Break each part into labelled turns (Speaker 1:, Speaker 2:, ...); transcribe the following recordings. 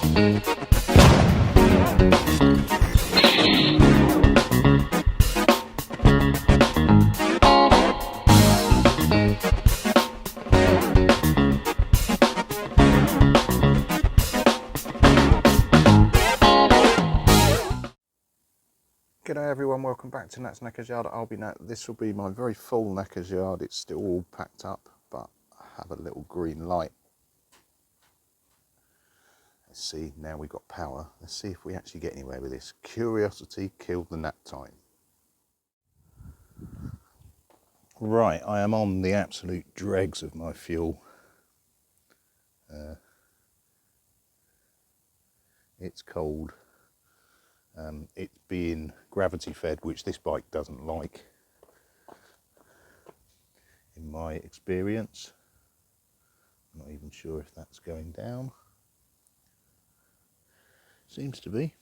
Speaker 1: G'day everyone, welcome back to Nat's Knackers Yard. I'll be Nat. This will be my very full Knackers Yard. It's still all packed up, but I have a little green light. Let's see, now we've got power. Let's see if we actually get anywhere with this. Curiosity killed the nap time. Right, I am on the absolute dregs of my fuel. It's cold. It's being gravity fed, which this bike doesn't like, in my experience. I'm not even sure if that's going down. Seems to be.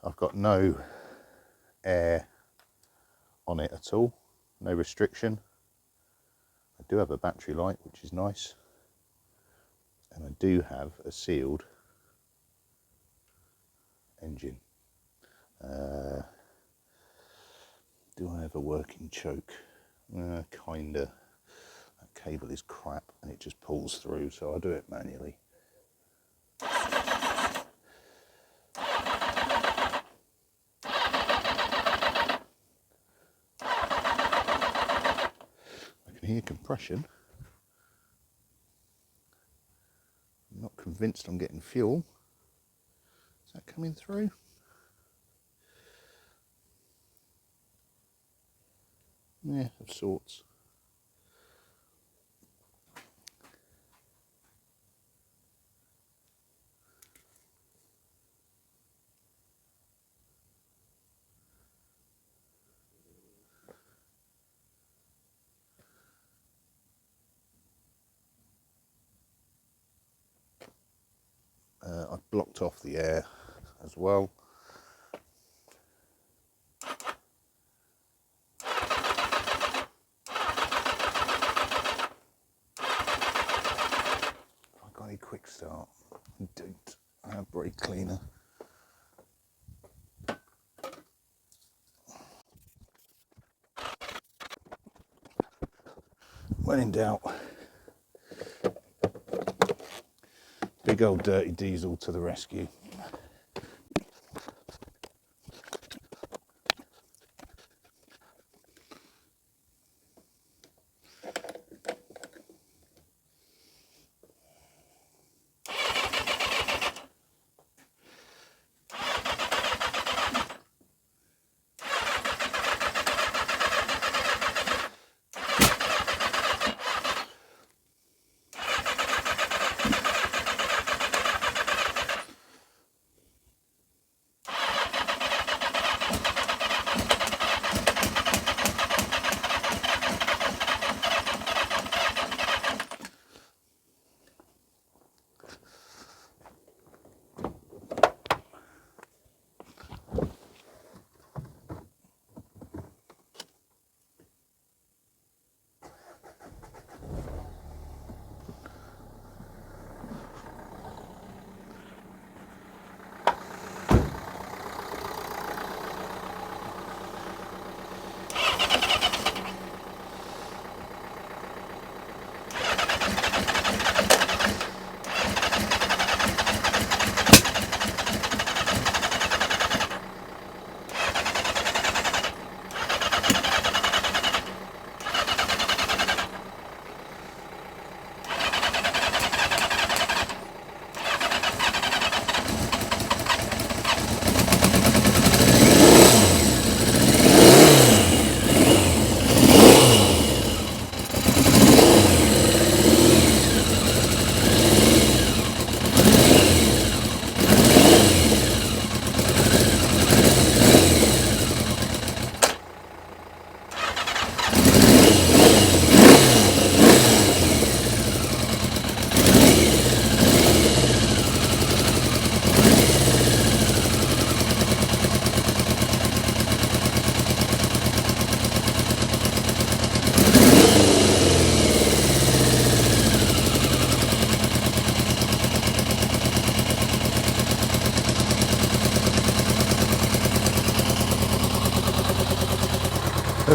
Speaker 1: I've got no air on it at all, no restriction. I do have a battery light, which is nice, and I do have a sealed engine. Do I have a working choke? Kinda. That cable is crap and it just pulls through, so I'll do it manually. I can hear compression. I'm not convinced I'm getting fuel. Is that coming through? Yeah, of sorts. I've blocked off the air as well. Quick start. I don't have brake cleaner. When in doubt, big old dirty diesel to the rescue.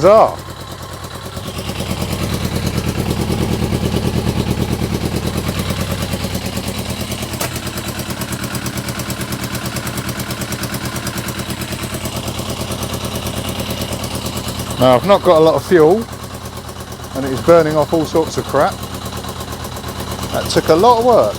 Speaker 1: Huzzah! Now I've not got a lot of fuel and it is burning off all sorts of crap. That took a lot of work.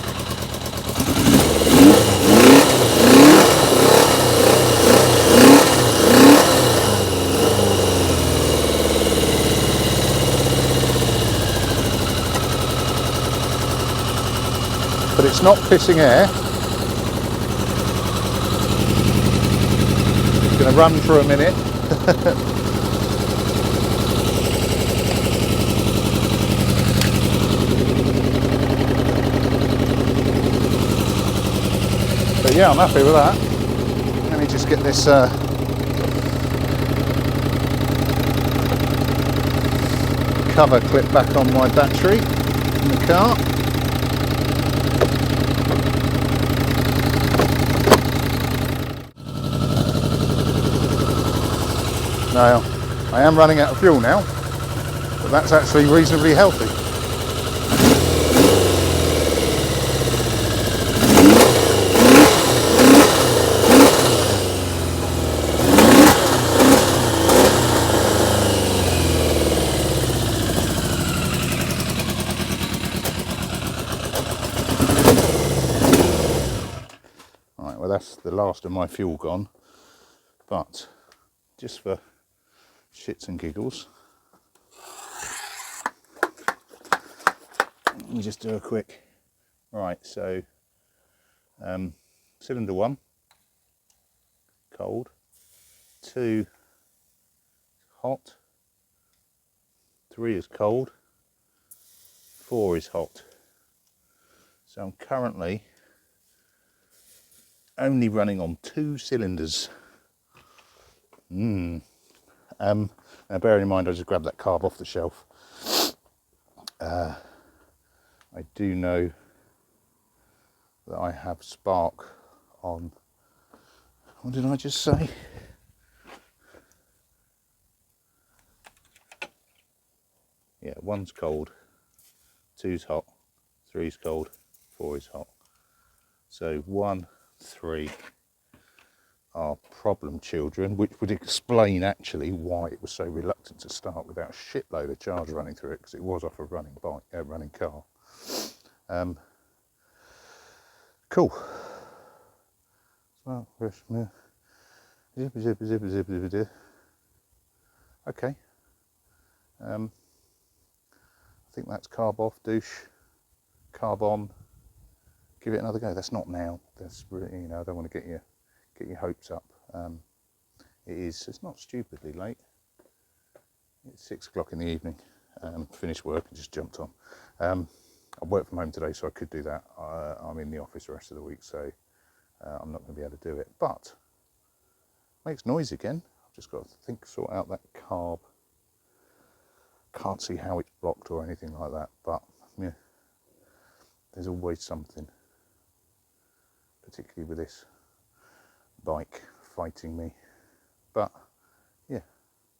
Speaker 1: But it's not pissing air. It's going to run for a minute. But yeah, I'm happy with that. Let me just get this cover clip back on my battery in the car. Now, I am running out of fuel now, but that's actually reasonably healthy. Right, well that's the last of my fuel gone, but just for shits and giggles, let me just do a quick, right, so cylinder 1, cold, 2, hot, 3 is cold, 4 is hot. So I'm currently only running on 2 cylinders. Now bearing in mind I just grabbed that carb off the shelf. I do know that I have spark on, what did I just say? Yeah, 1's cold, 2's hot, 3's cold, 4 is hot. So 1, 3 are problem children, which would explain actually why it was so reluctant to start without a shitload of charge running through it, because it was off a running bike, running car. Cool. Well, okay. I think that's carb off, douche, carb on. Give it another go. That's not now. That's really, you know, I don't want to get your hopes up. It's not stupidly late. It's 6 o'clock in the evening. Finished work and just jumped on. I work from home today, so I could do that. I'm in the office the rest of the week, so I'm not going to be able to do it. But makes noise again. I've just got to sort out that carb. Can't see how it's blocked or anything like that, but yeah, there's always something, particularly with this bike fighting me. But yeah,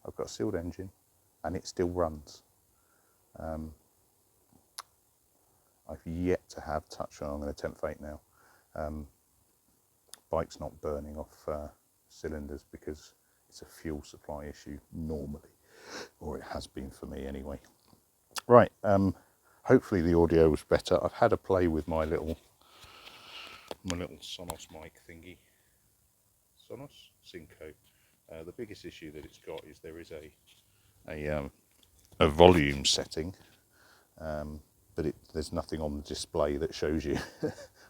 Speaker 1: I've got a sealed engine and it still runs. I've yet to have, touch on, I'm going to tempt fate now, bike's not burning off cylinders because it's a fuel supply issue normally, or it has been for me anyway. Right, hopefully the audio was better. I've had a play with my little Sonos mic thingy. Sonos? Synco. The biggest issue that it's got is there is a volume setting, but there's nothing on the display that shows you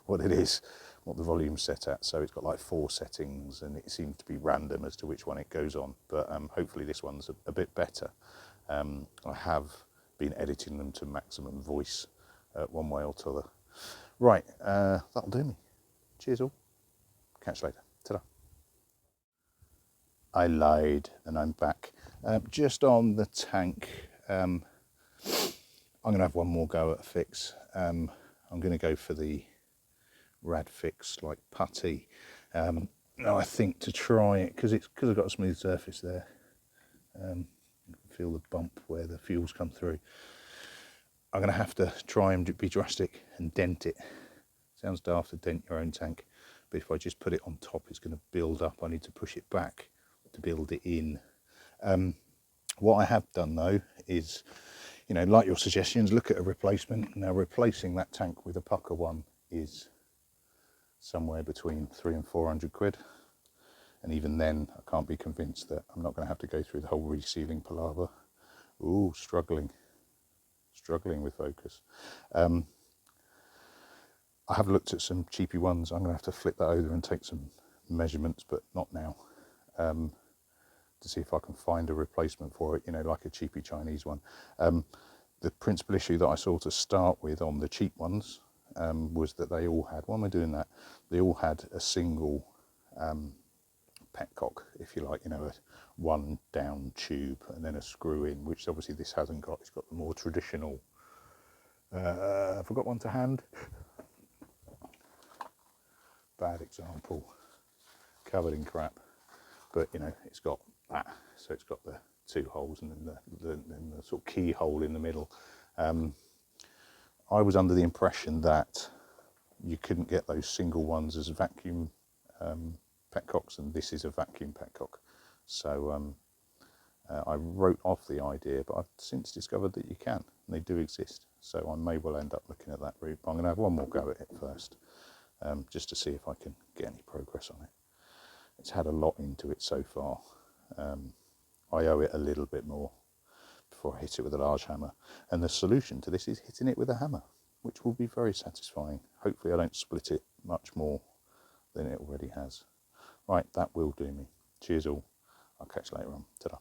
Speaker 1: what it is, what the volume's set at. So it's got like 4 settings and it seems to be random as to which one it goes on, but hopefully this one's a bit better. I have been editing them to maximum voice one way or t'other. Right, that'll do me. Cheers all. Catch you later. Ta-da. I lied and I'm back. Just on the tank, I'm going to have one more go at a fix. I'm going to go for the Rad Fix like putty. Now I think to try it, because I've got a smooth surface there, feel the bump where the fuel's come through. I'm going to have to try and be drastic and dent it. Sounds daft to dent your own tank, but if I just put it on top, it's going to build up. I need to push it back to build it in. What I have done though is, you know, like your suggestions, look at a replacement. Now replacing that tank with a pucker one is somewhere between 300 and 400 quid. And even then, I can't be convinced that I'm not going to have to go through the whole resealing palaver. Ooh, struggling with focus. I have looked at some cheapy ones. I'm going to have to flip that over and take some measurements, but not now, to see if I can find a replacement for it, you know, like a cheapy Chinese one. The principal issue that I saw to start with on the cheap ones was that they all had, why am I doing that? They all had a single petcock, if you like, you know, a one down tube and then a screw in, which obviously this hasn't got. It's got the more traditional, I forgot one to hand, bad example, covered in crap, but you know, it's got that, so it's got the two holes and then the sort of keyhole in the middle. I was under the impression that you couldn't get those single ones as vacuum petcocks, and this is a vacuum petcock. So I wrote off the idea, but I've since discovered that you can, and they do exist. So I may well end up looking at that route, but I'm going to have one more go at it first, just to see if I can get any progress on it. It's had a lot into it so far. I owe it a little bit more before I hit it with a large hammer. And the solution to this is hitting it with a hammer, which will be very satisfying. Hopefully I don't split it much more than it already has. Right, that will do me. Cheers all. I'll catch you later on. Ta-da.